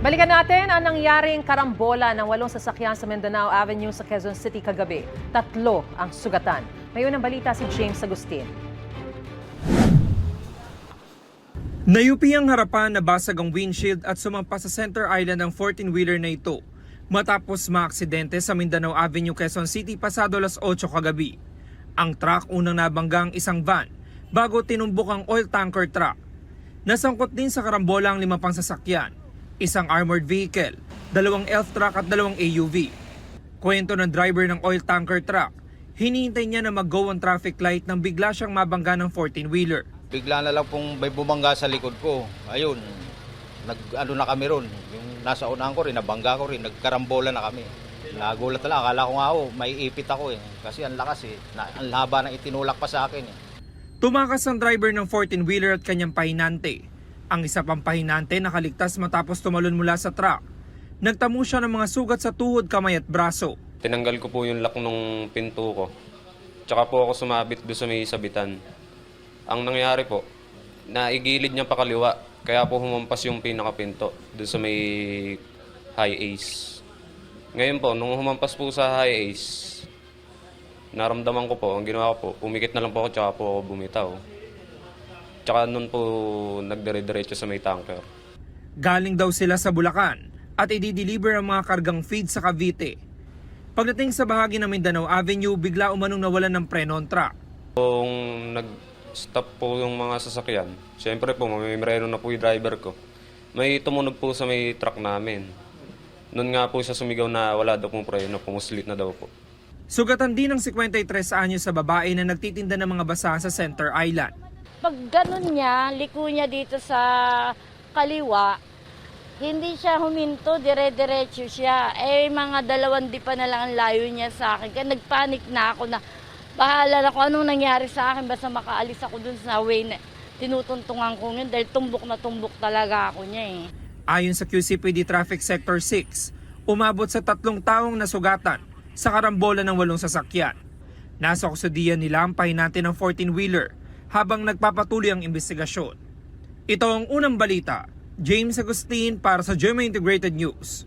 Balikan natin ang nangyaring karambola ng 8 sasakyan sa Mindanao Avenue sa Quezon City kagabi. 3 ang sugatan. May unang balita si James Agustin. Nayupi ang harapan, nabasag ang windshield at sumampas sa center island ang 14-wheeler na ito matapos maaksidente sa Mindanao Avenue, Quezon City pasado alas 8 kagabi. Ang truck unang nabanggang isang van bago tinumbok ang oil tanker truck. Nasangkot din sa karambola ang 5 pang sasakyan, isang armored vehicle, 2 elf truck at 2 AUV. Kwento ng driver ng oil tanker truck, hinihintay niya na mag-go on traffic light nang bigla siyang mabangga ng 14-wheeler. Bigla na lang pong may bumangga sa likod ko. Ayun, nag-ano na kami ron. Yung nasa unahan ko rin, nabangga ko rin, nagkarambola na kami. Nagulat na lang, akala ko nga may ipit ako eh. Kasi ang lakas eh, ang haba na itinulak pa sa akin eh. Tumakas ang driver ng 14-wheeler at kanyang pahinante. Ang isa pang pahinante nakaligtas matapos tumalon mula sa truck. Nagtamo siya ng mga sugat sa tuhod, kamay at braso. Tinanggal ko po yung lock nung pinto ko. Tsaka po ako sumabit doon sa may sabitan. Ang nangyari po, naigilid niya pa kaliwa. Kaya po humampas yung pinakapinto doon sa may high ace. Ngayon po, nung humampas po sa high ace, naramdaman ko po, ang ginawa ko po, pumikit na lang po ako tsaka po ako bumitaw. Tsaka nun po nagdire-diretso sa may tanker. Galing daw sila sa Bulacan at i-deliver ang mga kargang feed sa Cavite. Pagdating sa bahagi ng Mindanao Avenue, bigla umanong nawalan ng preno ang truck. Kung nag-stop po yung mga sasakyan, siyempre po may mreno na po yung driver ko. May tumunog po sa may truck namin. Nun nga po siya sumigaw na wala daw pong preno, pumuslit na daw po. Sugatan din ng 53 anyos sa babae na nagtitinda ng mga basahan sa Center Island. Pag ganun niya, liko niya dito sa kaliwa, hindi siya huminto, dire-diretso siya. Eh, mga 2 di pa na lang ang layo niya sa akin. Kaya nagpanik na ako na bahala na kung anong nangyari sa akin. Basta makaalis ako dun sa way na tinutuntungan ko yun dahil tumbok na tumbok talaga ako niya eh. Ayon sa QCPD Traffic Sector 6, umabot sa 3 taong nasugatan sa karambola ng 8 sasakyan. Nasa kustudiyan nila ang pahinante ng 14-wheeler habang nagpapatuloy ang investigasyon. Ito ang unang balita. James Agustin para sa GMA Integrated News.